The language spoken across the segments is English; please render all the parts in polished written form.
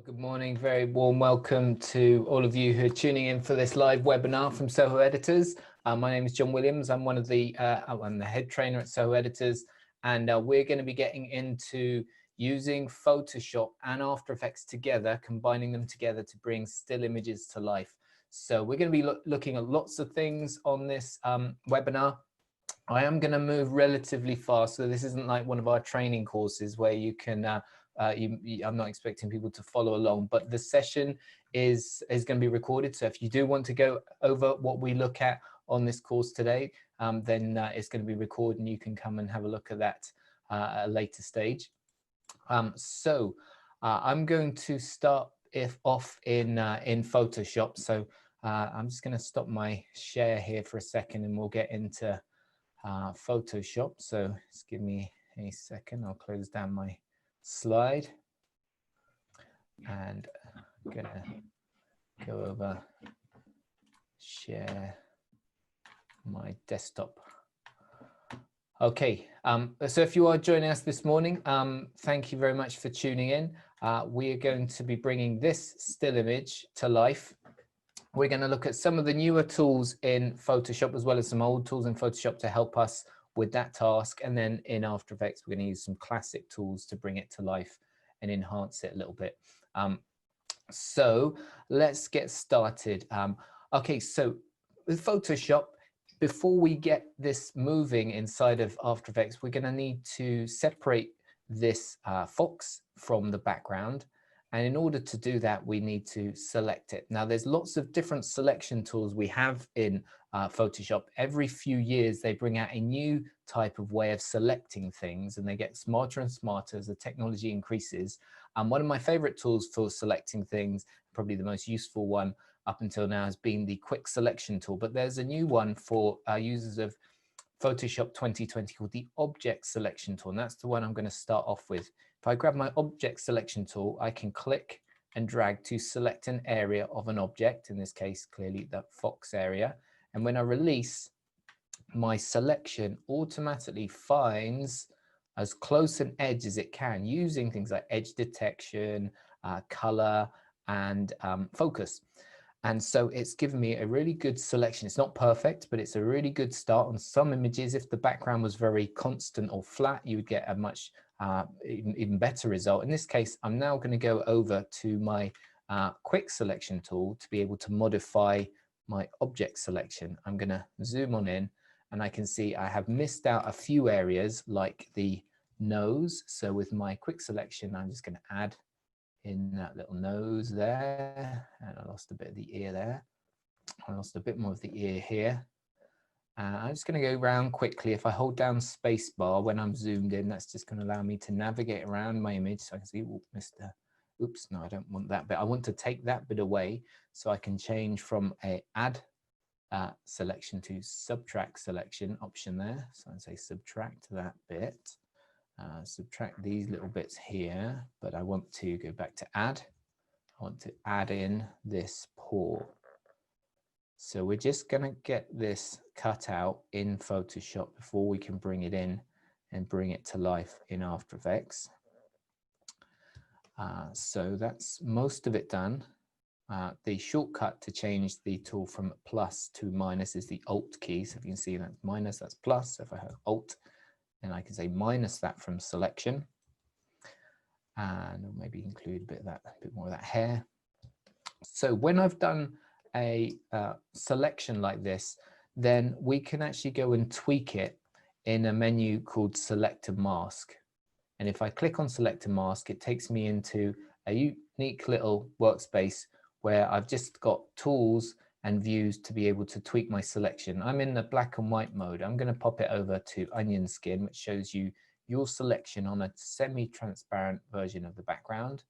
Well, good morning. Very warm welcome to all of you who are tuning in for this live webinar from Soho Editors. My name is John Williams. I'm one of the I'm the head trainer at Soho Editors, and we're going to be getting into using Photoshop and After Effects together, combining them together to bring still images to life. So we're going to be looking at lots of things on this webinar. I am going to move relatively fast, so this isn't like one of our training courses where you can I'm not expecting people to follow along, but the session is going to be recorded. So if you do want to go over what we look at on this course today, then it's going to be recorded and you can come and have a look at that at a later stage. I'm going to start off in Photoshop. So I'm just going to stop my share here for a second and we'll get into Photoshop. So just give me a second. I'll close down my slide and I'm gonna go over, share my desktop. Okay, so if you are joining us this morning, thank you very much for tuning in. We are going to be bringing this still image to life. We're going to look at some of the newer tools in Photoshop as well as some old tools in Photoshop to help us with that task. And then in After Effects, we're going to use some classic tools to bring it to life and enhance it a little bit. So let's get started. Okay, so with Photoshop, before we get this moving inside of After Effects, we're going to need to separate this fox from the background. And in order to do that, we need to select it. Now, there's lots of different selection tools we have in Photoshop. Every few years, they bring out a new type of way of selecting things, and they get smarter and smarter as the technology increases. One of my favorite tools for selecting things, probably the most useful one up until now, has been the quick selection tool. But there's a new one for users of Photoshop 2020 called the object selection tool, and that's the one I'm going to start off with. If I grab my object selection tool, I can click and drag to select an area of an object, in this case, clearly the fox area. And when I release, my selection automatically finds as close an edge as it can using things like edge detection, color, and focus. And so it's given me a really good selection. It's not perfect, but it's a really good start on some images. If the background was very constant or flat, you would get a much even better result. In this case, I'm now going to go over to my quick selection tool to be able to modify my object selection. I'm going to zoom on in and I can see I have missed out a few areas like the nose. So with my quick selection, I'm just going to add in that little nose there, and I lost a bit of the ear there. I lost a bit more of the ear here. I'm just going to go around quickly. If I hold down spacebar when I'm zoomed in, that's just going to allow me to navigate around my image. So I can see, oops, no, I don't want that bit. I want to take that bit away so I can change from a add selection to subtract selection option there. So I say subtract that bit. Subtract these little bits here, but I want to go back to add. I want to add in this paw. So we're just going to get this cut out in Photoshop before we can bring it in and bring it to life in After Effects. So that's most of it done. The shortcut to change the tool from plus to minus is the Alt key. So if you can see that's minus, that's plus. So if I have Alt, then I can say minus that from selection, and maybe include a bit more of that hair. So when I've done a selection like this, then we can actually go and tweak it in a menu called Selective Mask. And if I click on Selective Mask, it takes me into a unique little workspace where I've just got tools and views to be able to tweak my selection. I'm in the black and white mode. I'm going to pop it over to onion skin, which shows you your selection on a semi-transparent version of the background.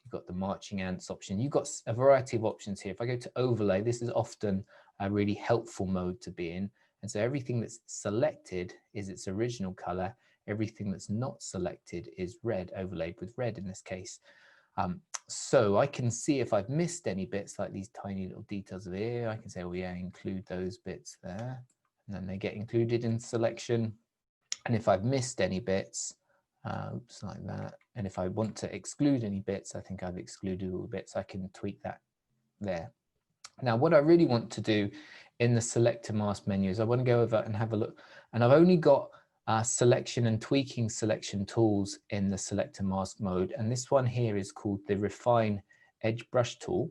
You've got the marching ants option. You've got a variety of options here. If I go to overlay, this is often a really helpful mode to be in. And so everything that's selected is its original color. Everything that's not selected is red, overlaid with red in this case. So I can see if I've missed any bits like these tiny little details of here. I can say, oh yeah, include those bits there. And then they get included in selection. And if I've missed any bits, oops, like that, And if I want to exclude any bits, I think I've excluded all the bits. I can tweak that there. Now, what I really want to do in the Selective Mask menu is I want to go over and have a look. And I've only got selection and tweaking selection tools in the Selective Mask mode. And this one here is called the Refine Edge Brush tool.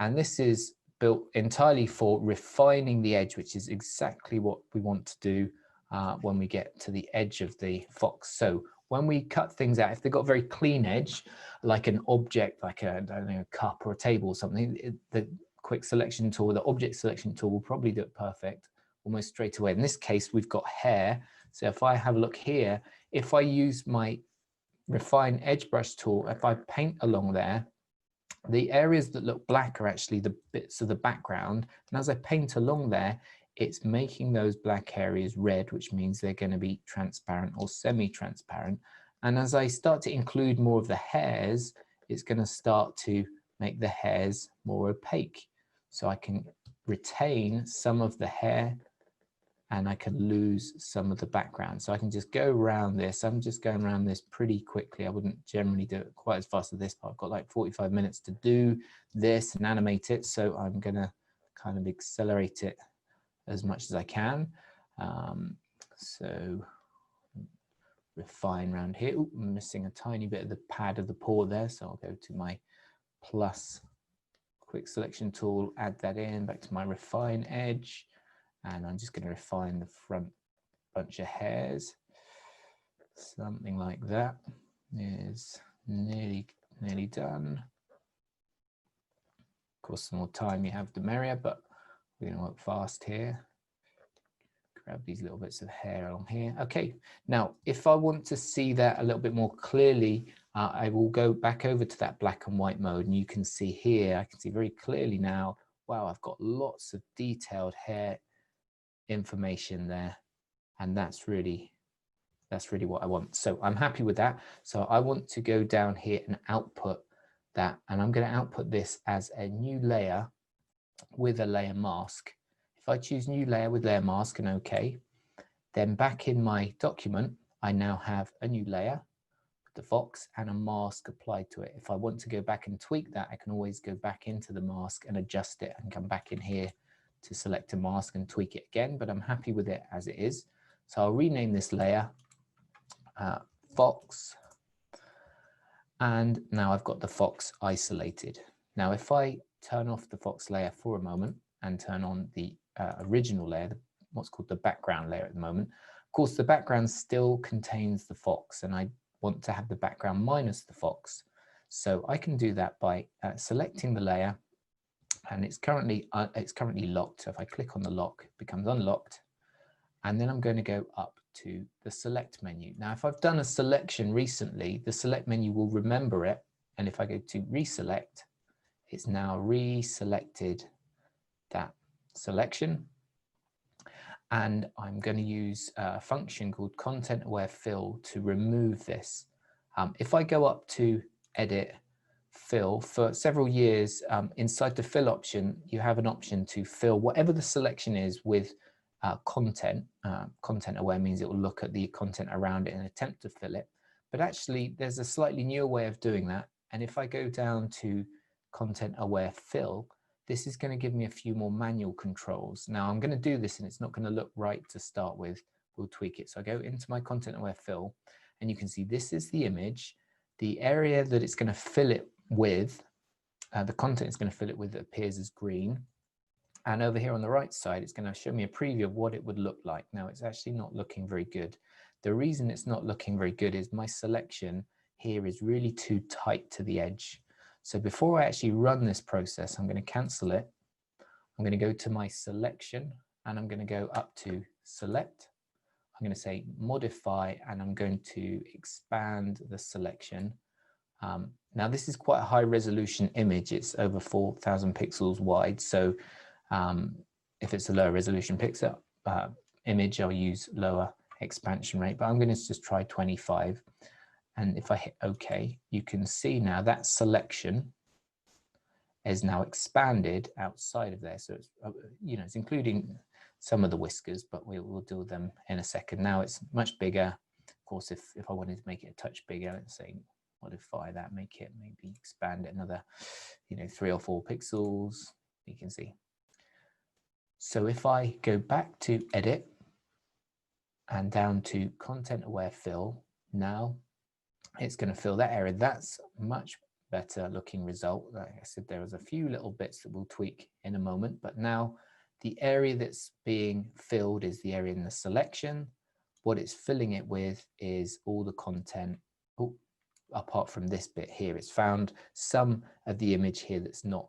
And this is built entirely for refining the edge, which is exactly what we want to do when we get to the edge of the fox. So when we cut things out, if they've got a very clean edge, like an object, like a, I don't know, a cup or a table or something, the quick selection tool, the object selection tool will probably do it perfect almost straight away. In this case, we've got hair. So if I have a look here, if I use my Refine Edge Brush tool, if I paint along there, the areas that look black are actually the bits of the background. And as I paint along there, it's making those black areas red, which means they're going to be transparent or semi-transparent. And as I start to include more of the hairs, it's going to start to make the hairs more opaque. So I can retain some of the hair and I can lose some of the background. So I can just go around this. I'm just going around this pretty quickly. I wouldn't generally do it quite as fast as this, but I've got like 45 minutes to do this and animate it. So I'm going to kind of accelerate it as much as I can. So refine around here. Ooh, I'm missing a tiny bit of the pad of the paw there. So I'll go to my plus quick selection tool, add that in, back to my refine edge. And I'm just going to refine the front bunch of hairs. Something like that is nearly done. Of course, the more time you have, the merrier, but we're going to work fast here. Grab these little bits of hair along here. Okay, now if I want to see that a little bit more clearly, I will go back over to that black and white mode, and you can see here, I can see very clearly now, wow, I've got lots of detailed hair information there, and that's really what I want. So I'm happy with that. So I want to go down here and output that, and I'm going to output this as a new layer with a layer mask. If I choose new layer with layer mask and OK, then back in my document, I now have a new layer with the fox and a mask applied to it. If I want to go back and tweak that, I can always go back into the mask and adjust it and come back in here to select a mask and tweak it again, but I'm happy with it as it is. So I'll rename this layer Fox. And now I've got the fox isolated. Now, if I turn off the fox layer for a moment and turn on the original layer, what's called the background layer at the moment, of course, the background still contains the fox, and I want to have the background minus the fox. So I can do that by selecting the layer, and it's currently locked. So if I click on the lock, it becomes unlocked. And then I'm going to go up to the select menu. Now, if I've done a selection recently, the select menu will remember it. And if I go to reselect, it's now reselected that selection. And I'm going to use a function called content aware fill to remove this. If I go up to edit fill, for several years inside the fill option, you have an option to fill whatever the selection is with content. Content aware means it will look at the content around it and attempt to fill it. But actually, there's a slightly newer way of doing that. And if I go down to content aware fill, this is going to give me a few more manual controls. Now I'm going to do this and it's not going to look right to start with. We'll tweak it. So I go into my content aware fill, and you can see this is the image. The area that it's going to fill it with, the content it's going to fill it with, appears as green. And over here on the right side, it's going to show me a preview of what it would look like. Now, it's actually not looking very good. The reason it's not looking very good is my selection here is really too tight to the edge. So before I actually run this process, I'm going to cancel it. I'm going to go to my selection, and I'm going to go up to select. I'm going to say modify, and I'm going to expand the selection. Now, this is quite a high resolution image. It's over 4,000 pixels wide. So if it's a lower resolution pixel image, I'll use lower expansion rate, but I'm going to just try 25. And if I hit OK, you can see now that selection is now expanded outside of there. So it's, it's including some of the whiskers, but we'll deal with them in a second. Now it's much bigger. Of course, if I wanted to make it a touch bigger, let's say modify that, make it, maybe expand it another, 3 or 4 pixels, you can see. So if I go back to edit and down to content aware fill, now it's going to fill that area. That's much better looking result. Like I said, there was a few little bits that we'll tweak in a moment, but now the area that's being filled is the area in the selection. What it's filling it with is all the content. Oh, apart from this bit here, it's found some of the image here that's not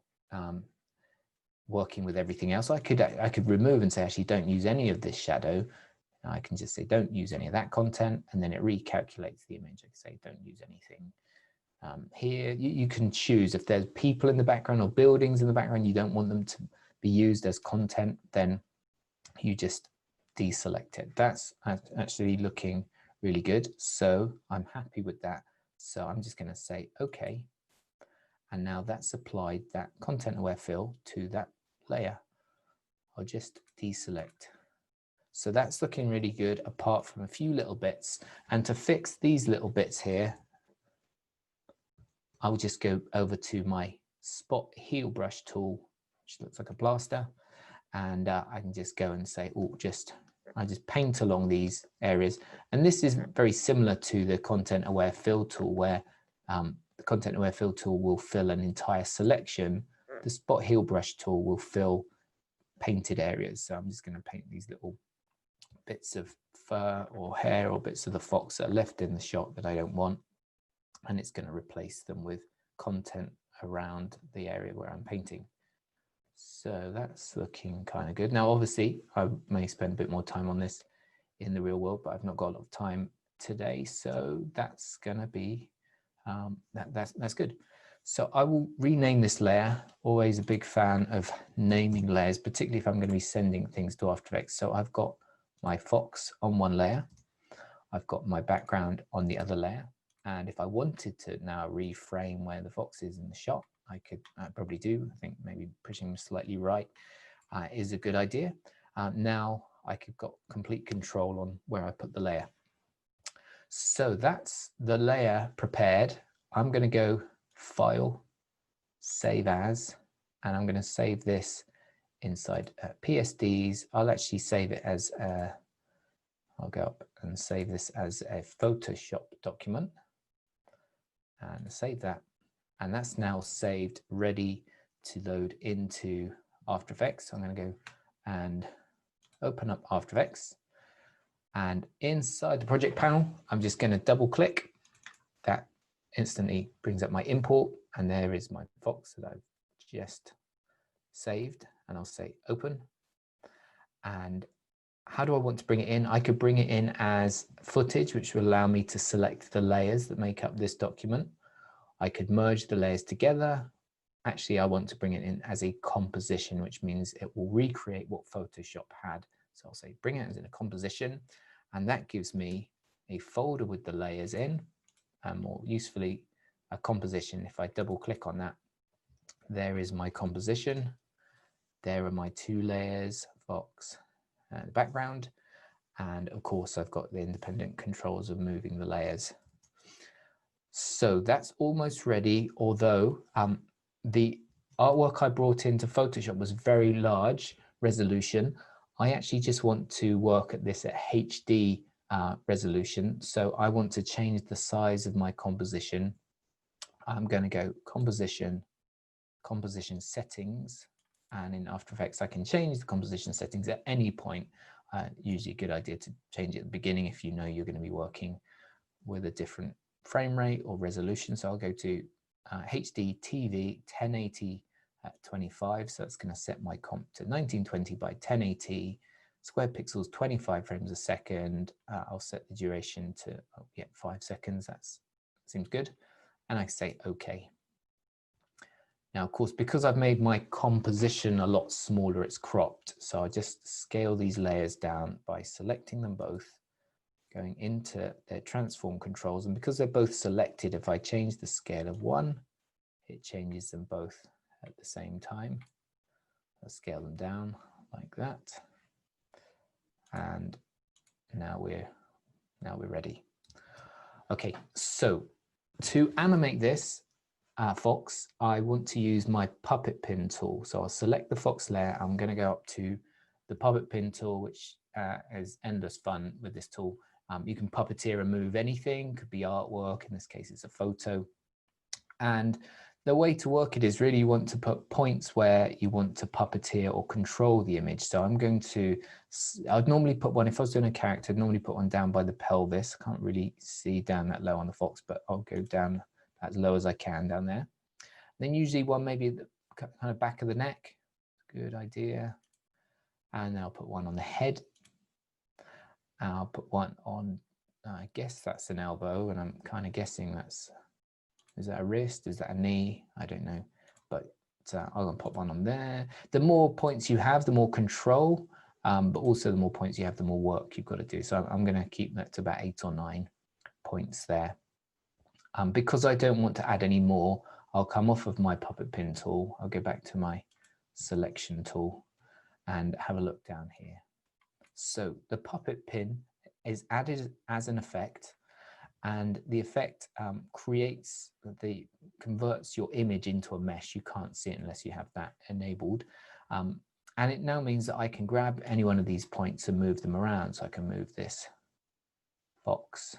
working with everything else. I could remove and say, actually, don't use any of this shadow. I can just say, don't use any of that content, and then it recalculates the image. I can say, don't use anything here. You can choose if there's people in the background or buildings in the background, you don't want them to be used as content, then you just deselect it. That's actually looking really good. So I'm happy with that. So I'm just going to say, okay. And now that's applied that content aware fill to that layer. I'll just deselect. So that's looking really good, apart from a few little bits. And to fix these little bits here, I'll just go over to my spot heel brush tool, which looks like a blaster. And I can just go and say, oh, I just paint along these areas. And this is very similar to the content aware fill tool, where the content aware fill tool will fill an entire selection. The spot heel brush tool will fill painted areas. So I'm just going to paint these little bits of fur or hair or bits of the fox that are left in the shot that I don't want. And it's going to replace them with content around the area where I'm painting. So that's looking kind of good. Now, obviously, I may spend a bit more time on this in the real world, but I've not got a lot of time today. So that's going to be, that's good. So I will rename this layer. Always a big fan of naming layers, particularly if I'm going to be sending things to After Effects. So I've got my fox on one layer. I've got my background on the other layer. And if I wanted to now reframe where the fox is in the shot, I probably do. I think maybe pushing them slightly right is a good idea. Now I could got complete control on where I put the layer. So that's the layer prepared. I'm going to go File, Save As, and I'm going to save this inside PSDs. I'll actually save it as I'll go up and save this as a Photoshop document and save that. And that's now saved, ready to load into After Effects. So I'm going to go and open up After Effects. And inside the project panel, I'm just going to double click. That instantly brings up my import. And there is my fox that I've just saved. And I'll say open. And how do I want to bring it in? I could bring it in as footage, which will allow me to select the layers that make up this document. I could merge the layers together. Actually, I want to bring it in as a composition, which means it will recreate what Photoshop had. So I'll say bring it as in a composition, and that gives me a folder with the layers in, and more usefully, a composition. If I double click on that, there is my composition. There are my 2 layers, fox and the background. And of course, I've got the independent controls of moving the layers. So that's almost ready, although the artwork I brought into Photoshop was very large resolution. I actually just want to work at this at HD resolution. So I want to change the size of my composition. I'm going to go composition, composition settings. And in After Effects, I can change the composition settings at any point. Usually a good idea to change it at the beginning if you know you're going to be working with a different frame rate or resolution. So I'll go to HD TV 1080 at 25. So that's going to set my comp to 1920 by 1080, square pixels, 25 frames a second. I'll set the duration to 5 seconds. That seems good. And I say OK. Now, of course, because I've made my composition a lot smaller, it's cropped. So I just scale these layers down by selecting them both, going into their transform controls. And because they're both selected, if I change the scale of one, it changes them both at the same time. I'll scale them down like that. And now we're ready. Okay, so To animate this fox, I want to use my puppet pin tool. So I'll select the fox layer. I'm going to go up to the puppet pin tool, which is endless fun with this tool. You can puppeteer and move anything, could be artwork. In this case, it's a photo. And the way to work it is really you want to put points where you want to puppeteer or control the image. So I'm going to, I'd normally put one, if I was doing a character, I'd normally put one down by the pelvis. I can't really see down that low on the fox, but I'll go down as low as I can down there. Then usually one maybe at the kind of back of the neck. Good idea. And then I'll put one on the head. I'll put one on, I guess that's an elbow, and I'm kind of guessing that's, is that a wrist? Is that a knee? I don't know, but I'm gonna put one on there. The more points you have, the more control, but also the more points you have, the more work you've got to do. So I'm gonna keep that to about 8 or 9 points there. Because I don't want to add any more, I'll come off of my puppet pin tool. I'll go back to my selection tool and have a look down here. So the puppet pin is added as an effect, and the effect converts your image into a mesh. You can't see it unless you have that enabled. And it now means that I can grab any one of these points and move them around. So I can move this fox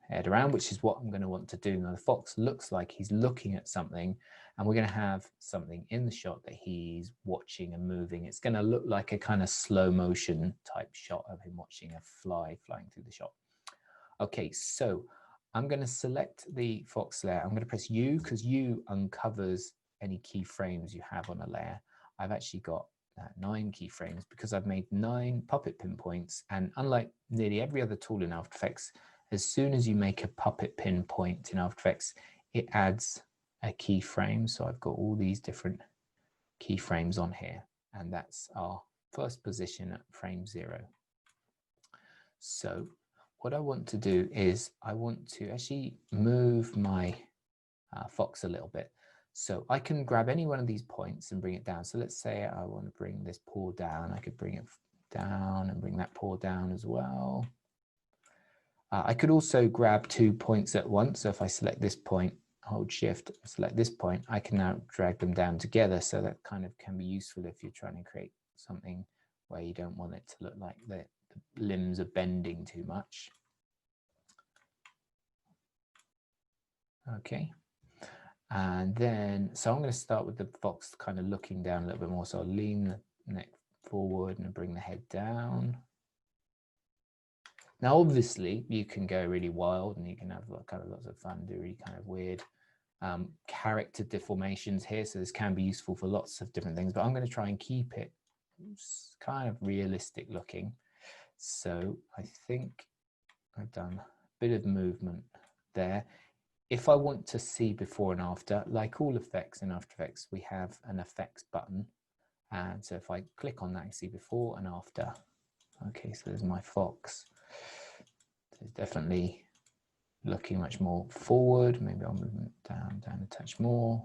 head around, which is what I'm going to want to do. Now the fox looks like he's looking at something, and we're going to have something in the shot that he's watching and moving. It's going to look like a kind of slow motion type shot of him watching a fly flying through the shot. Okay, so I'm going to select the fox layer. I'm going to press U because U uncovers any keyframes you have on a layer. I've actually got 9 keyframes because I've made 9 puppet pin points. And unlike nearly every other tool in After Effects, as soon as you make a puppet pin point in After Effects, it adds a keyframe. So I've got all these different keyframes on here, and that's our first position at frame 0. So what I want to do is I want to actually move my fox a little bit. So I can grab any one of these points and bring it down. So let's say I want to bring this paw down. I could bring it down and bring that paw down as well. I could also grab 2 points at once. So if I select this point, hold shift, select this point, I can now drag them down together. So that kind of can be useful if you're trying to create something where you don't want it to look like the limbs are bending too much. Okay. And then, so I'm going to start with the fox kind of looking down a little bit more. So I'll lean the neck forward and bring the head down. Now, obviously, you can go really wild and you can have kind of lots of fun, do really kind of weird character deformations here. So this can be useful for lots of different things, but I'm going to try and keep it kind of realistic looking. So I think I've done a bit of movement there. If I want to see before and after, like all effects in After Effects, we have an effects button. And so if I click on that, I see before and after. Okay, so there's my fox. It's definitely looking much more forward. Maybe I'll move it down a touch more.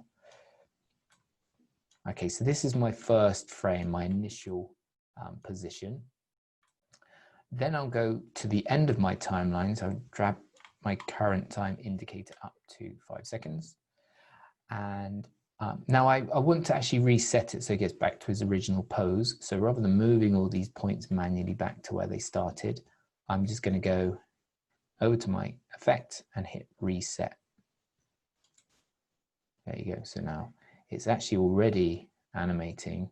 Okay, so this is my first frame, my initial position. Then I'll go to the end of my timeline. So I'll drag my current time indicator up to 5 seconds. And now I want to actually reset it so it gets back to its original pose. So rather than moving all these points manually back to where they started, I'm just going to go over to my effect and hit reset. There you go. So now it's actually already animating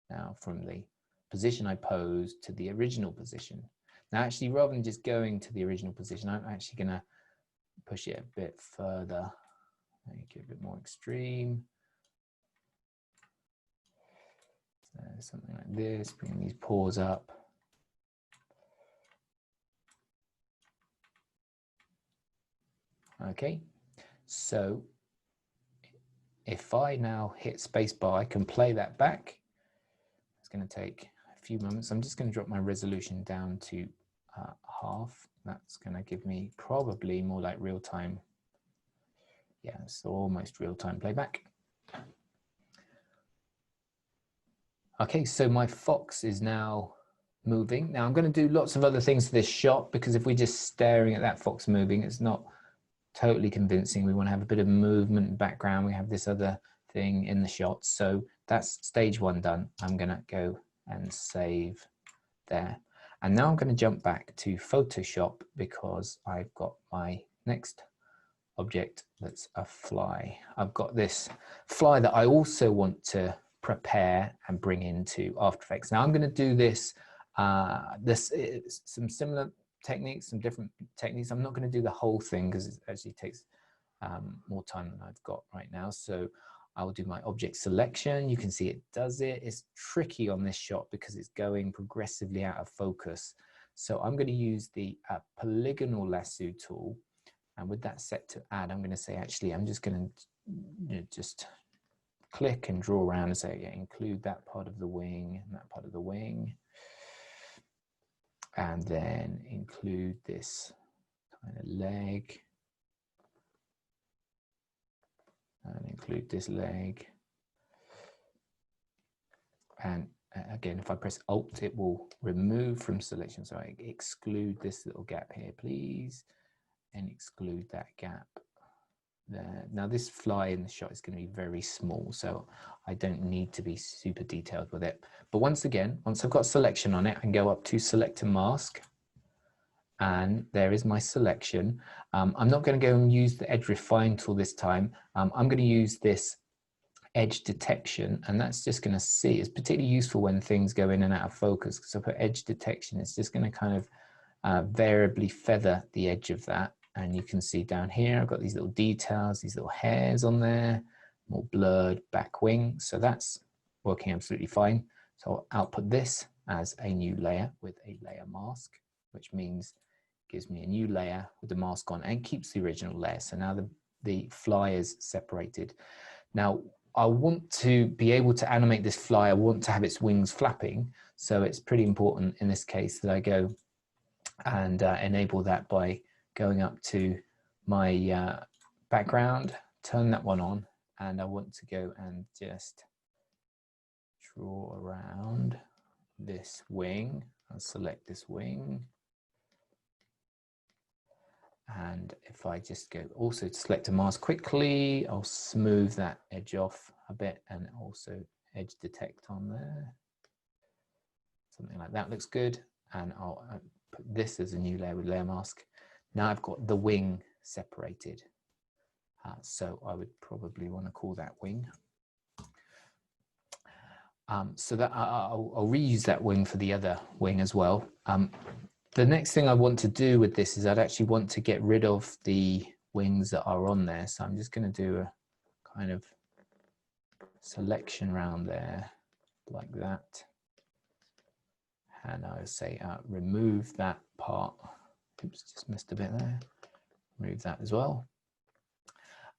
now from the position I posed to the original position. Now actually, rather than just going to the original position, I'm actually going to push it a bit further, make it a bit more extreme. So something like this, bringing these paws up. Okay, so if I now hit spacebar, I can play that back. It's going to take a few moments. I'm just going to drop my resolution down to half. That's going to give me probably more like real time. Yeah, so almost real time playback. Okay, so my fox is now moving. Now I'm going to do lots of other things to this shot because if we're just staring at that fox moving, it's not totally convincing. We want to have a bit of movement and background. We have this other thing in the shot. So that's stage 1 done. I'm going to go and save there. And now I'm going to jump back to Photoshop because I've got my next object that's a fly. I've got this fly that I also want to prepare and bring into After Effects. Now I'm going to do this, this is some similar techniques, some different techniques. I'm not going to do the whole thing because it actually takes more time than I've got right now. So I'll do my object selection. You can see it does it. It's tricky on this shot because it's going progressively out of focus. So I'm going to use the polygonal lasso tool. And with that set to add, I'm going to say, actually, I'm just going to just click and draw around and say, yeah, include that part of the wing and that part of the wing. And then include this kind of leg. And include this leg. And again, if I press Alt, it will remove from selection. So I exclude this little gap here, please. And exclude that gap there. Now this fly in the shot is going to be very small, so I don't need to be super detailed with it. But once again, once I've got selection on it, I can go up to Selective Mask, and there is my selection. I'm not going to go and use the Edge Refine tool this time. I'm going to use this edge detection, and that's just going to see, it's particularly useful when things go in and out of focus, because I put edge detection, it's just going to kind of variably feather the edge of that. And you can see down here, I've got these little details, these little hairs on there, more blurred back wing. So that's working absolutely fine. So I'll output this as a new layer with a layer mask, which means it gives me a new layer with the mask on and keeps the original layer. So now the fly is separated. Now I want to be able to animate this fly. I want to have its wings flapping. So it's pretty important in this case that I go and enable that by going up to my background, turn that one on, and I want to go and just draw around this wing. I'll select this wing. And if I just go also to select a mask quickly, I'll smooth that edge off a bit and also edge detect on there. Something like that looks good. And I'll put this as a new layer with layer mask. Now I've got the wing separated. So I would probably want to call that wing. So that I'll reuse that wing for the other wing as well. The next thing I want to do with this is I'd actually want to get rid of the wings that are on there. So I'm just going to do a kind of selection around there like that. And I'll say remove that part. Oops, just missed a bit there. Remove that as well.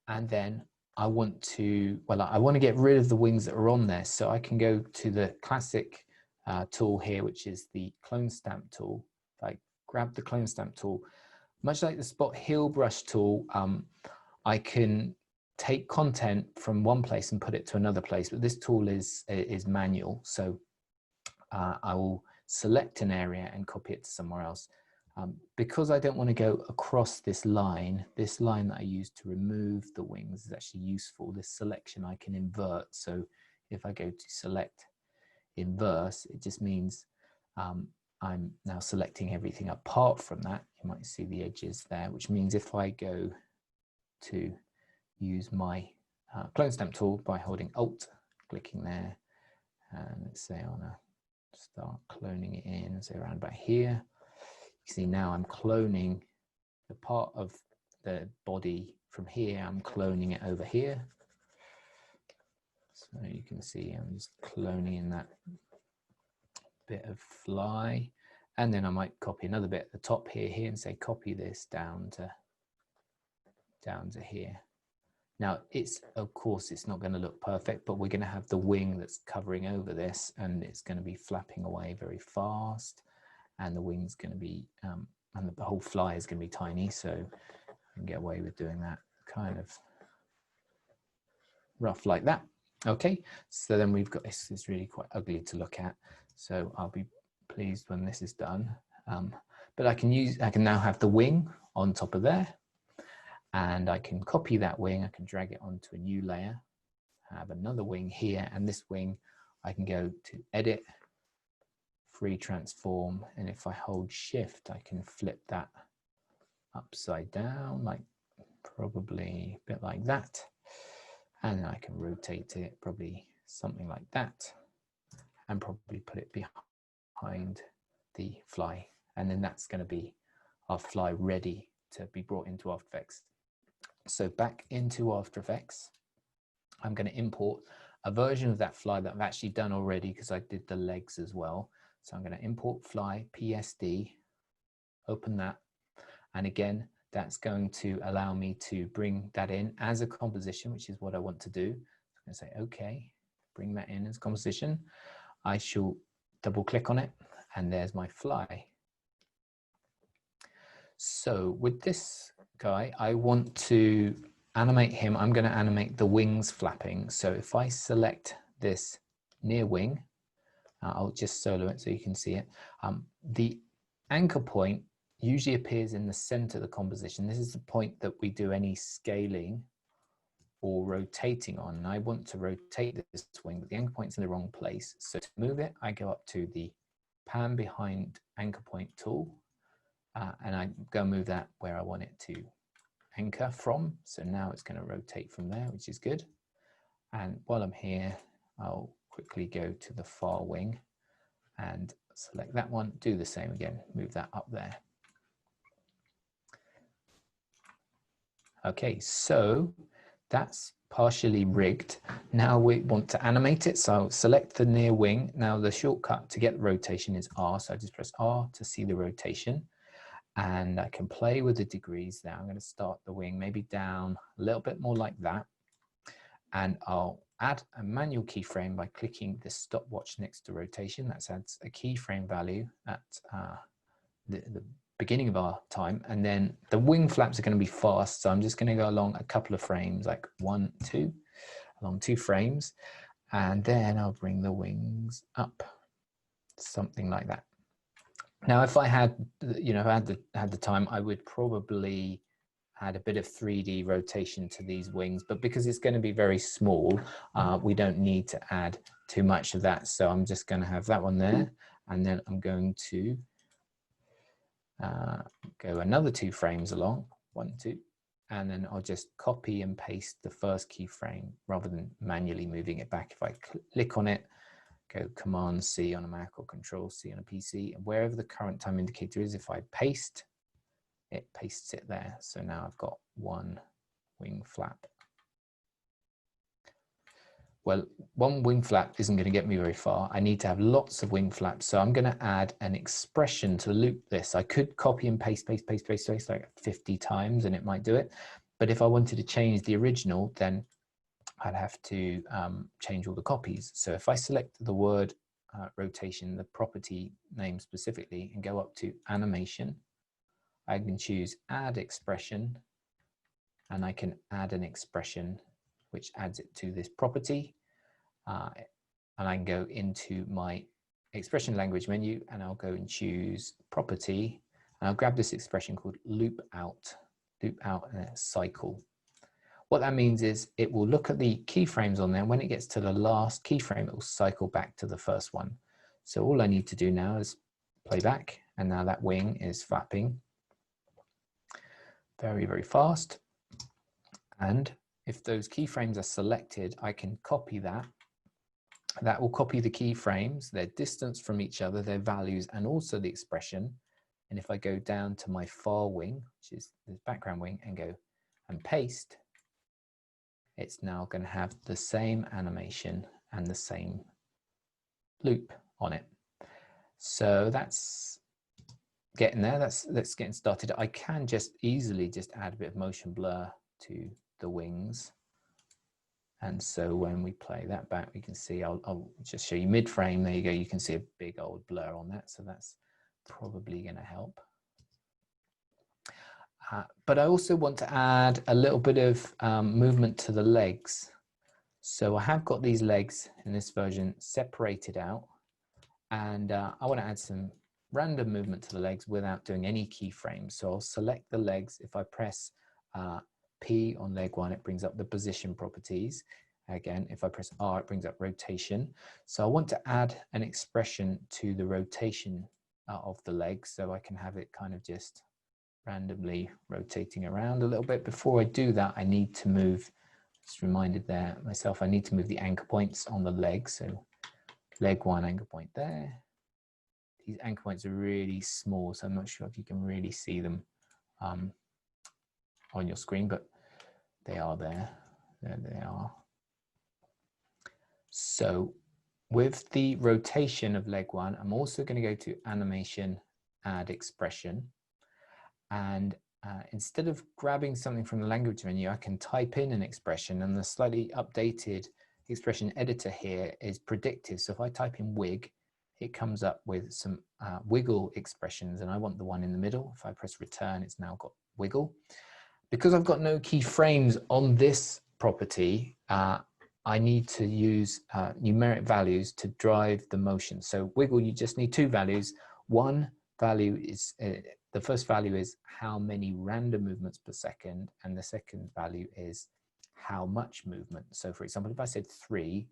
And then I want to, well, I want to get rid of the wings that are on there. So I can go to the classic tool here, which is the clone stamp tool. If I grab the clone stamp tool, much like the spot heal brush tool, I can take content from one place and put it to another place, but this tool is manual. So I will select an area and copy it to somewhere else. Because I don't want to go across this line that I use to remove the wings is actually useful. This selection I can invert. So if I go to select inverse, it just means I'm now selecting everything apart from that. You might see the edges there, which means if I go to use my clone stamp tool by holding Alt, clicking there, and let's say I want to start cloning it in, so around about here. You see now I'm cloning the part of the body from here, I'm cloning it over here. So you can see I'm just cloning in that bit of fly. And then I might copy another bit at the top here and say copy this down to here. Now of course it's not going to look perfect, but we're going to have the wing that's covering over this and it's going to be flapping away very fast. And the wing's going to be, and the whole fly is going to be tiny, so I can get away with doing that kind of rough like that. Okay, so then we've got this is really quite ugly to look at, so I'll be pleased when this is done. But I can now have the wing on top of there, And I can copy that wing. I can drag it onto a new layer. I have another wing here, and this wing, I can go to edit, free transform. And if I hold shift, I can flip that upside down, like probably a bit like that. And then I can rotate it probably something like that, and probably put it behind the fly. And then that's going to be our fly ready to be brought into After Effects. So back into After Effects, I'm going to import a version of that fly that I've actually done already because I did the legs as well. So I'm going to import fly PSD, open that. And again, that's going to allow me to bring that in as a composition, which is what I want to do. I'm going to say, okay, bring that in as composition. I shall double click on it, and there's my fly. So with this guy, I want to animate him. I'm going to animate the wings flapping. So if I select this near wing, I'll just solo it so you can see it. The anchor point usually appears in the center of the composition. This is the point that we do any scaling or rotating on. And I want to rotate this wing, but the anchor point's in the wrong place. So to move it, I go up to the pan behind anchor point tool, and I go move that where I want it to anchor from. So now it's going to rotate from there, which is good. And while I'm here, I'll quickly go to the far wing and select that one, do the same again, move that up there. Okay, so that's partially rigged. Now we want to animate it. So select the near wing. Now the shortcut to get the rotation is R. So I just press R to see the rotation. And I can play with the degrees now. I'm going to start the wing maybe down a little bit more like that. And I'll add a manual keyframe by clicking the stopwatch next to rotation. That adds a keyframe value at the beginning of our time. And then the wing flaps are going to be fast. So I'm just going to go along a couple of frames, like 1, 2, along 2 frames. And then I'll bring the wings up, something like that. Now, if I had, had the time, I would probably add a bit of 3D rotation to these wings, but because it's going to be very small, we don't need to add too much of that. So I'm just going to have that one there, and then I'm going to go another 2 frames along, 1, 2, and then I'll just copy and paste the first keyframe rather than manually moving it back. If I click on it, go Command C on a Mac or Control C on a PC, and wherever the current time indicator is, if I paste, it pastes it there. So now I've got 1 wing flap. Well, 1 wing flap isn't going to get me very far. I need to have lots of wing flaps. So I'm going to add an expression to loop this. I could copy and paste like 50 times and it might do it. But if I wanted to change the original, then I'd have to change all the copies. So if I select the word rotation, the property name specifically, and go up to animation, I can choose add expression, and I can add an expression which adds it to this property. And I can go into my expression language menu, and I'll go and choose property, and I'll grab this expression called loop out and a cycle. What that means is it will look at the keyframes on there, and when it gets to the last keyframe, it will cycle back to the first one. So all I need to do now is play back, and now that wing is flapping very, very fast. And if those keyframes are selected, I can copy that. That will copy the keyframes, their distance from each other, their values, and also the expression. And if I go down to my far wing, which is the background wing, and go and paste, it's now going to have the same animation and the same loop on it. So that's getting there. That's getting started. I can just easily just add a bit of motion blur to the wings. And so when we play that back, we can see, I'll just show you mid-frame. There you go. You can see a big old blur on that. So that's probably going to help. But I also want to add a little bit of movement to the legs. So I have got these legs in this version separated out, and I want to add some random movement to the legs without doing any keyframes. So I'll select the legs. If I press P on leg one, it brings up the position properties. Again, if I press R, it brings up rotation. So I want to add an expression to the rotation of the leg, so I can have it kind of just randomly rotating around a little bit. Before I do that, I need to move, just reminded there myself, I need to move the anchor points on the leg. So leg one anchor point there. These anchor points are really small, so I'm not sure if you can really see them on your screen, but they are there. There they are. So with the rotation of leg one, I'm also going to go to animation, add expression. And instead of grabbing something from the language menu, I can type in an expression, and the slightly updated expression editor here is predictive. So if I type in wig, it comes up with some wiggle expressions, and I want the one in the middle. If I press return, it's now got wiggle. Because I've got no keyframes on this property, I need to use numeric values to drive the motion. So wiggle, you just need two values. One value is, the first value is how many random movements per second, and the second value is how much movement. So for example, if I said 3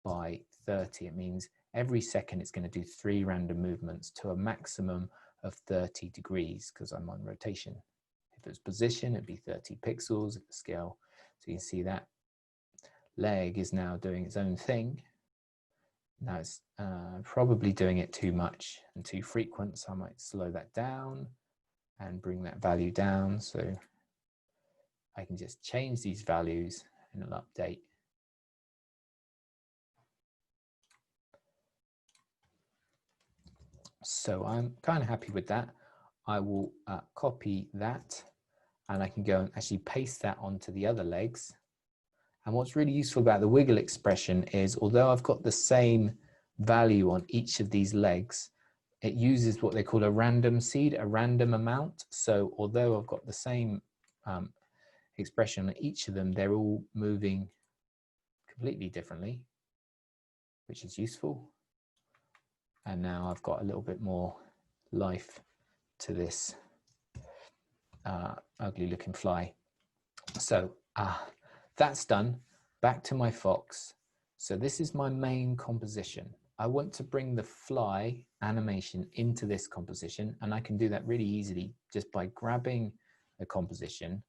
by 30, it means every second it's going to do 3 random movements to a maximum of 30 degrees because I'm on rotation. If it's position, it'd be 30 pixels at the scale. So you can see that leg is now doing its own thing. Now it's probably doing it too much and too frequent, so I might slow that down and bring that value down. So I can just change these values and it'll update. So I'm kind of happy with that. I will copy that, and I can go and actually paste that onto the other legs. And what's really useful about the wiggle expression is, although I've got the same value on each of these legs, it uses what they call a random seed, a random amount. So although I've got the same expression on each of them, they're all moving completely differently, which is useful. And now I've got a little bit more life to this ugly looking fly. So that's done. Back to my fox. So this is my main composition. I want to bring the fly animation into this composition, and I can do that really easily just by grabbing a composition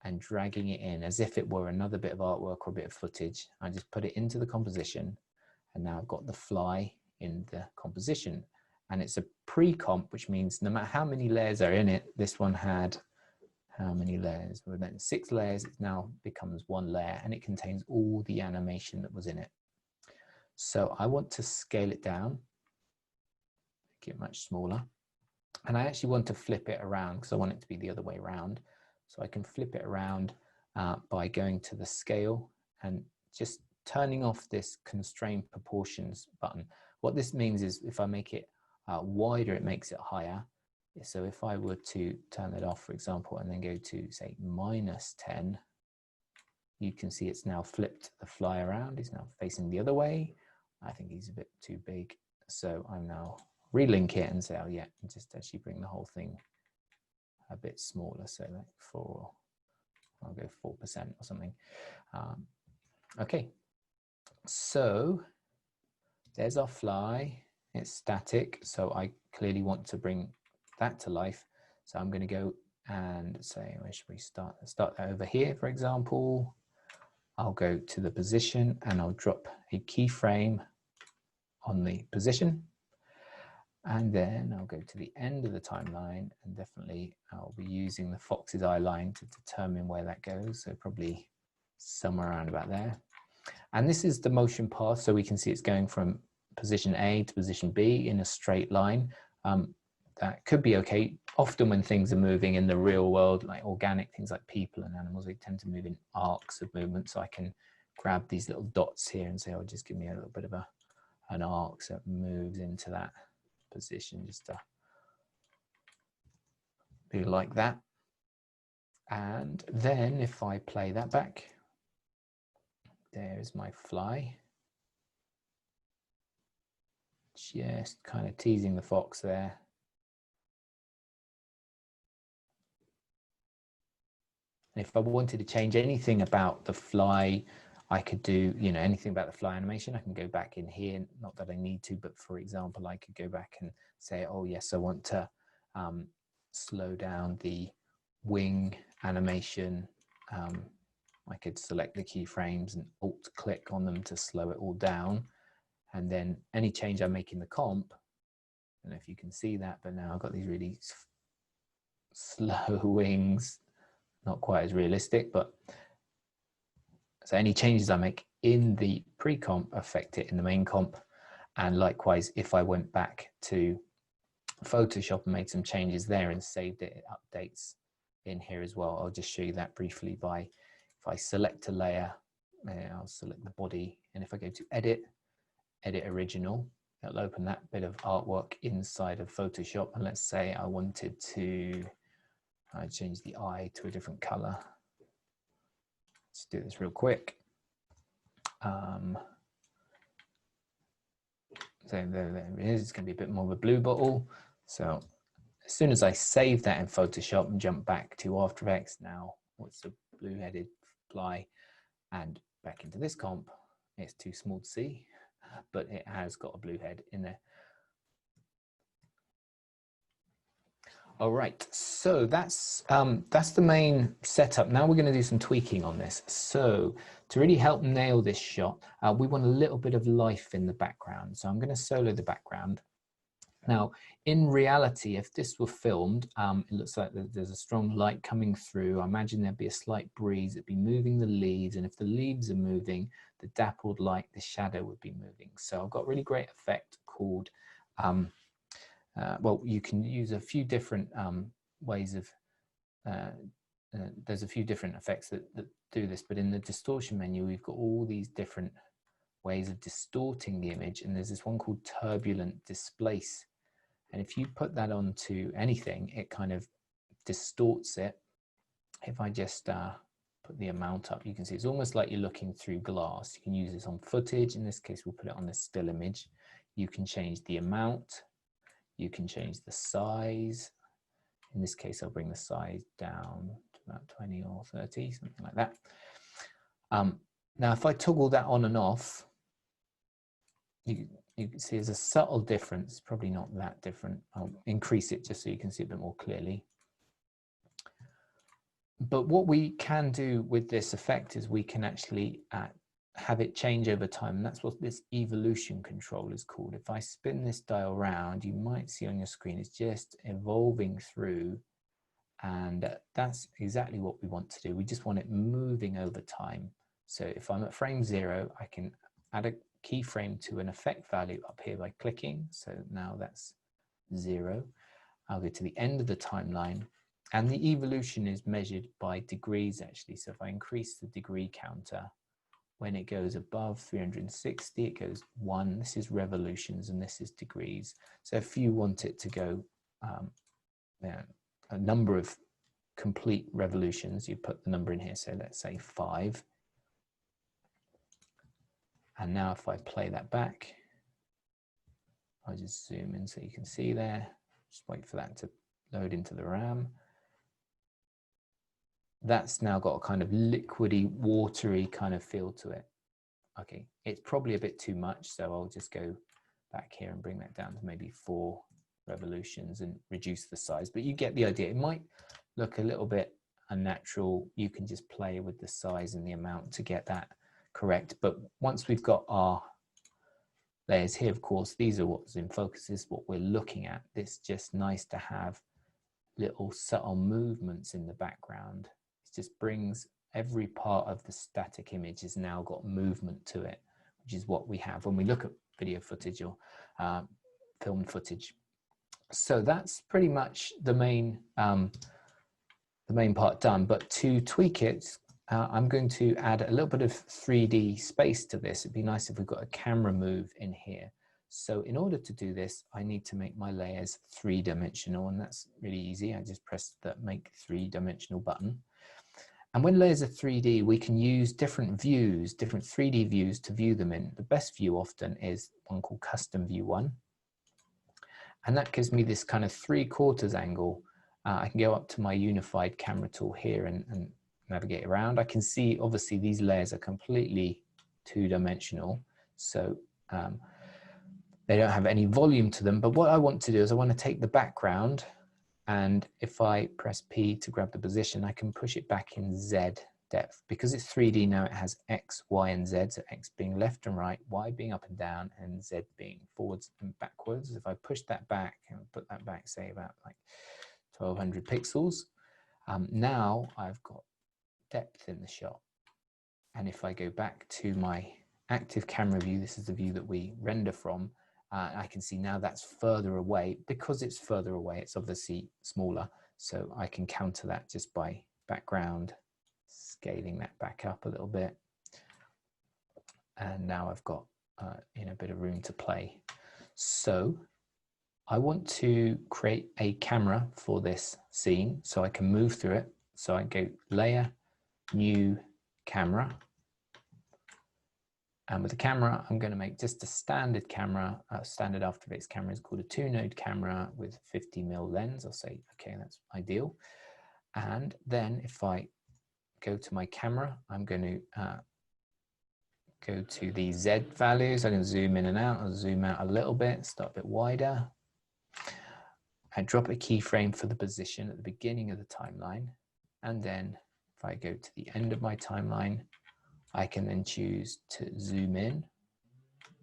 and dragging it in as if it were another bit of artwork or a bit of footage. I just put it into the composition, and now I've got the fly in the composition. And it's a pre-comp, which means no matter how many layers are in it, this one had how many layers? Well, then 6 layers, it now becomes 1 layer, and it contains all the animation that was in it. So I want to scale it down, make it much smaller. And I actually want to flip it around because I want it to be the other way around. So I can flip it around by going to the scale and just turning off this constrain proportions button. What this means is if I make it wider, it makes it higher. So if I were to turn that off, for example, and then go to say -10, you can see it's now flipped the fly around. He's now facing the other way. I think he's a bit too big. So I'm now relink it and say, oh yeah, and just actually bring the whole thing a bit smaller. So like I'll go 4% or something. Okay, so there's our fly. It's static, so I clearly want to bring that to life. So I'm going to go and say, where should we start? Let's start that over here, for example. I'll go to the position and I'll drop a keyframe on the position. And then I'll go to the end of the timeline, and definitely I'll be using the fox's eye line to determine where that goes. So probably somewhere around about there. And this is the motion path. So we can see it's going from position A to position B in a straight line. That could be okay. Often when things are moving in the real world, like organic things like people and animals, they tend to move in arcs of movement. So I can grab these little dots here and say, oh, just give me a little bit of an arc so it moves into that position, just to be like that. And then if I play that back, there's my fly. Just kind of teasing the fox there. And if I wanted to change anything about the fly, I could do, you know, anything about the fly animation. I can go back in here, not that I need to, but for example, I could go back and say, oh yes, I want to slow down the wing animation. I could select the keyframes and alt click on them to slow it all down. And then any change I make in the comp, I don't know if you can see that, but now I've got these really slow wings, not quite as realistic, but so any changes I make in the pre-comp affect it in the main comp. And likewise, if I went back to Photoshop and made some changes there and saved it, it updates in here as well. I'll just show you that briefly by, if I select a layer, I'll select the body, and if I go to edit original, it'll open that bit of artwork inside of Photoshop. And let's say I wanted to change the eye to a different color. Let's do this real quick. So there it is. It's going to be a bit more of a blue bottle. So as soon as I save that in Photoshop and jump back to After Effects, now what's the blue-headed fly, and back into this comp, it's too small to see, but it has got a blue head in there. All right, so that's the main setup. Now we're going to do some tweaking on this. So to really help nail this shot, we want a little bit of life in the background. So I'm going to solo the background. Now, in reality, if this were filmed, it looks like there's a strong light coming through. I imagine there'd be a slight breeze. It'd be moving the leaves. And if the leaves are moving, the dappled light, the shadow would be moving. So I've got a really great effect called, well, you can use a few different ways of, there's a few different effects that do this, but in the distortion menu, we've got all these different ways of distorting the image. And there's this one called turbulent displace. And if you put that onto anything, it kind of distorts it. If I just put the amount up, you can see it's almost like you're looking through glass. You can use this on footage. In this case, we'll put it on this still image. You can change the amount. You can change the size. In this case, I'll bring the size down to about 20 or 30, something like that. Now, if I toggle that on and off, you can see there's a subtle difference, probably not that different. I'll increase it just so you can see a bit more clearly. But what we can do with this effect is we can actually have it change over time. And that's what this evolution control is called. If I spin this dial around, you might see on your screen, it's just evolving through. And that's exactly what we want to do. We just want it moving over time. So if I'm at frame 0, I can add a keyframe to an effect value up here by clicking. So now that's 0. I'll go to the end of the timeline, and the evolution is measured by degrees actually. So if I increase the degree counter, when it goes above 360, it goes 1. This is revolutions and this is degrees. So if you want it to go a number of complete revolutions, you put the number in here. So let's say 5. And now if I play that back, I'll just zoom in so you can see there. Just wait for that to load into the RAM. That's now got a kind of liquidy, watery kind of feel to it. Okay, it's probably a bit too much, so I'll just go back here and bring that down to maybe 4 revolutions and reduce the size. But you get the idea. It might look a little bit unnatural. You can just play with the size and the amount to get that correct. But once we've got our layers here, of course, these are what's in focus, this is what we're looking at. It's just nice to have little subtle movements in the background. It just brings every part of the static image has now got movement to it, which is what we have when we look at video footage or film footage. So that's pretty much the main part done. But to tweak it, I'm going to add a little bit of 3D space to this. It'd be nice if we've got a camera move in here. So in order to do this, I need to make my layers 3-dimensional, and that's really easy. I just press that make 3-dimensional button. And when layers are 3D, we can use different views, different 3D views to view them in. The best view often is one called Custom View 1. And that gives me this kind of 3/4 angle. I can go up to my unified camera tool here and navigate around, I can see obviously these layers are completely two-dimensional, so they don't have any volume to them. But what I want to do is I want to take the background, and if I press P to grab the position, I can push it back in Z depth. Because it's 3D now, it has X, Y, and Z, so X being left and right, Y being up and down, and Z being forwards and backwards. If I push that back and put that back, say about like 1200 pixels, now I've got depth in the shot. And if I go back to my active camera view, this is the view that we render from, I can see now that's further away. Because it's further away, it's obviously smaller, so I can counter that just by background, scaling that back up a little bit. And now I've got a bit of room to play. So I want to create a camera for this scene so I can move through it. So I go Layer, New Camera. And with the camera, I'm going to make just a standard camera. Standard After Effects camera is called a 2-node camera with 50mm lens. I'll say, okay, that's ideal. And then if I go to my camera, I'm going to go to the Z values. I can zoom in and out. I'll zoom out a little bit, start a bit wider. I drop a keyframe for the position at the beginning of the timeline. And then if I go to the end of my timeline, I can then choose to zoom in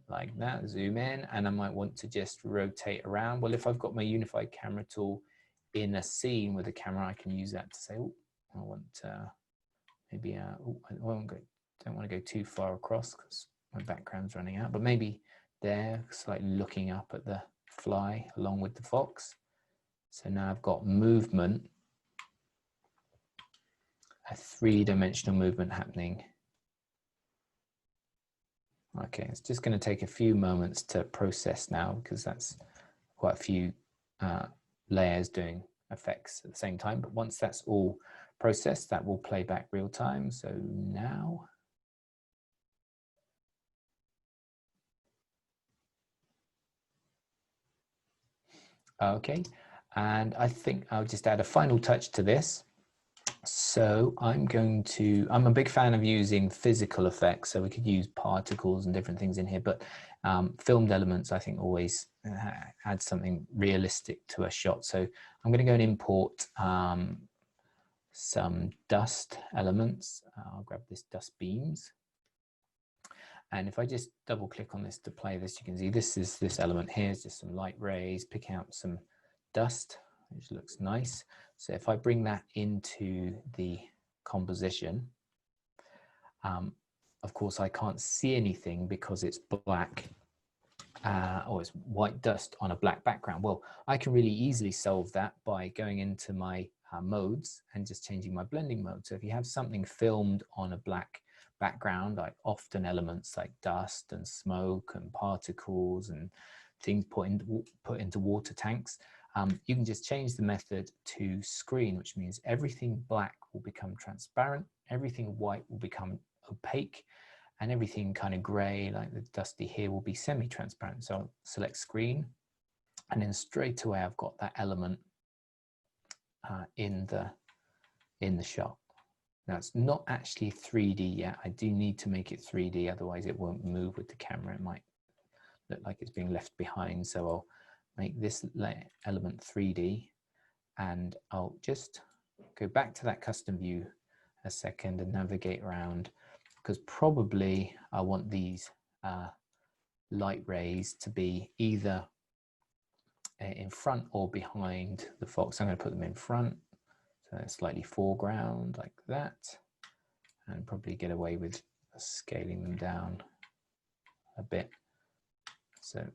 like that, zoom in, and I might want to just rotate around. Well, if I've got my unified camera tool in a scene with a camera, I can use that to say, oh, I want maybe, oh, I don't want to go too far across because my background's running out, but maybe there, slightly looking up at the fly along with the fox. So now I've got movement, a 3-dimensional movement happening. Okay, it's just going to take a few moments to process now because that's quite a few layers doing effects at the same time. But once that's all processed, that will play back real time. So now, okay, and I think I'll just add a final touch to this. So I'm a big fan of using physical effects, so we could use particles and different things in here, but filmed elements I think always add something realistic to a shot. So I'm going to go and import some dust elements. I'll grab this dust beams. And if I just double click on this to play this, you can see this element here is just some light rays, pick out some dust, which looks nice. So if I bring that into the composition, of course I can't see anything because it's black or it's white dust on a black background. Well, I can really easily solve that by going into my modes and just changing my blending mode. So if you have something filmed on a black background, like often elements like dust and smoke and particles and things put into water tanks, you can just change the method to screen, which means everything black will become transparent, everything white will become opaque, and everything kind of gray, like the dusty here, will be semi-transparent. So I'll select screen, and then straight away I've got that element in the shot. Now it's not actually 3D yet. I do need to make it 3D, otherwise it won't move with the camera. It might look like it's being left behind. So I'll make this element 3D, and I'll just go back to that custom view a second and navigate around, because probably I want these light rays to be either in front or behind the fox. I'm going to put them in front, so slightly foreground like that, and probably get away with scaling them down a bit. So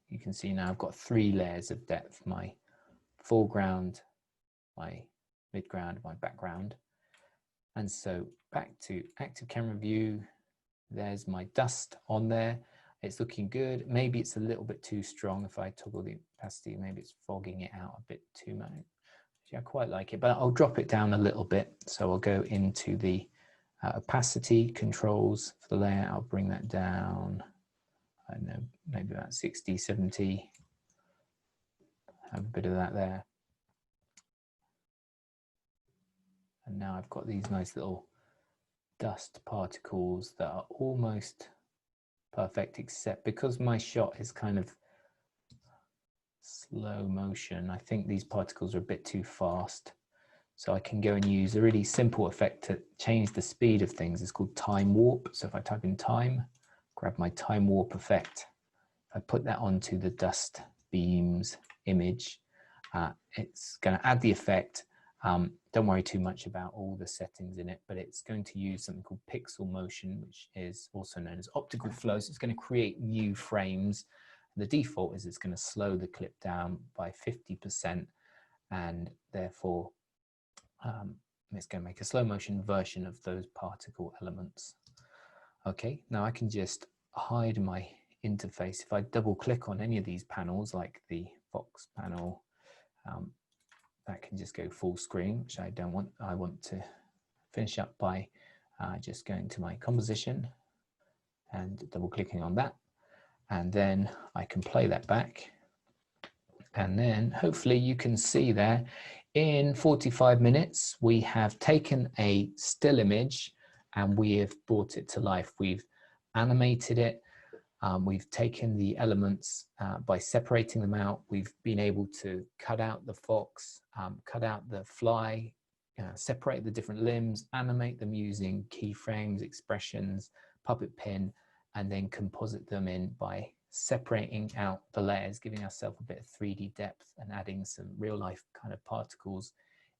you can see now I've got 3 layers of depth: my foreground, my midground, my background. And so back to active camera view, there's my dust on there. It's looking good. Maybe it's a little bit too strong. If I toggle the opacity, maybe it's fogging it out a bit too much. Actually, I quite like it, but I'll drop it down a little bit. So I'll go into the opacity controls for the layer. I'll bring that down, I don't know, maybe about 60, 70. Have a bit of that there. And now I've got these nice little dust particles that are almost perfect, except because my shot is kind of slow motion, I think these particles are a bit too fast. So I can go and use a really simple effect to change the speed of things. It's called time warp. So if I type in time, grab my time warp effect, I put that onto the dust beams image, it's going to add the effect. Don't worry too much about all the settings in it, but it's going to use something called pixel motion, which is also known as optical flow. So it's going to create new frames. The default is it's going to slow the clip down by 50%, and therefore it's going to make a slow motion version of those particle elements. Okay, now I can just hide my interface. If I double click on any of these panels, like the Fox panel, that can just go full screen, which I don't want. I want to finish up by just going to my composition and double clicking on that. And then I can play that back. And then hopefully you can see there in 45 minutes, we have taken a still image and we have brought it to life. We've animated it. We've taken the elements by separating them out. We've been able to cut out the fox, cut out the fly, separate the different limbs, animate them using keyframes, expressions, puppet pin, and then composite them in by separating out the layers, giving ourselves a bit of 3D depth and adding some real life kind of particles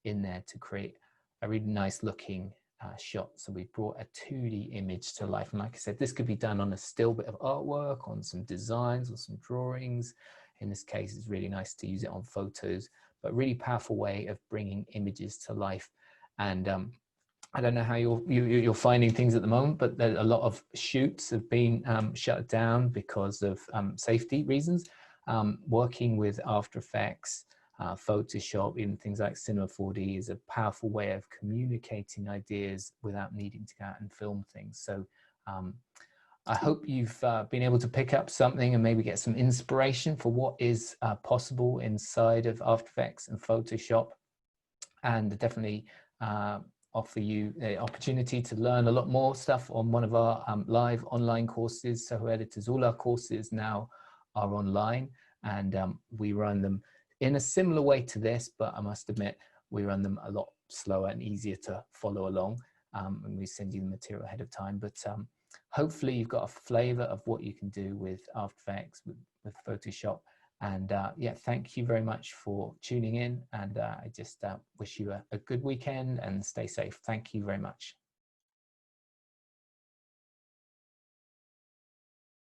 in there to create a really nice looking shot. So we brought a 2D image to life. And like I said, this could be done on a still bit of artwork, on some designs or some drawings. In this case, it's really nice to use it on photos, but really powerful way of bringing images to life. And I don't know how you're finding things at the moment, but a lot of shoots have been shut down because of safety reasons. Working with After Effects, Photoshop, even things like Cinema 4D is a powerful way of communicating ideas without needing to go out and film things. So I hope you've been able to pick up something and maybe get some inspiration for what is possible inside of After Effects and Photoshop, and definitely offer you the opportunity to learn a lot more stuff on one of our live online courses. Soho Editors, all our courses now are online, and we run them in a similar way to this, but I must admit we run them a lot slower and easier to follow along, and we send you the material ahead of time. But hopefully you've got a flavor of what you can do with After Effects, with Photoshop. And yeah, thank you very much for tuning in, and I just wish you a good weekend and stay safe. Thank you very much.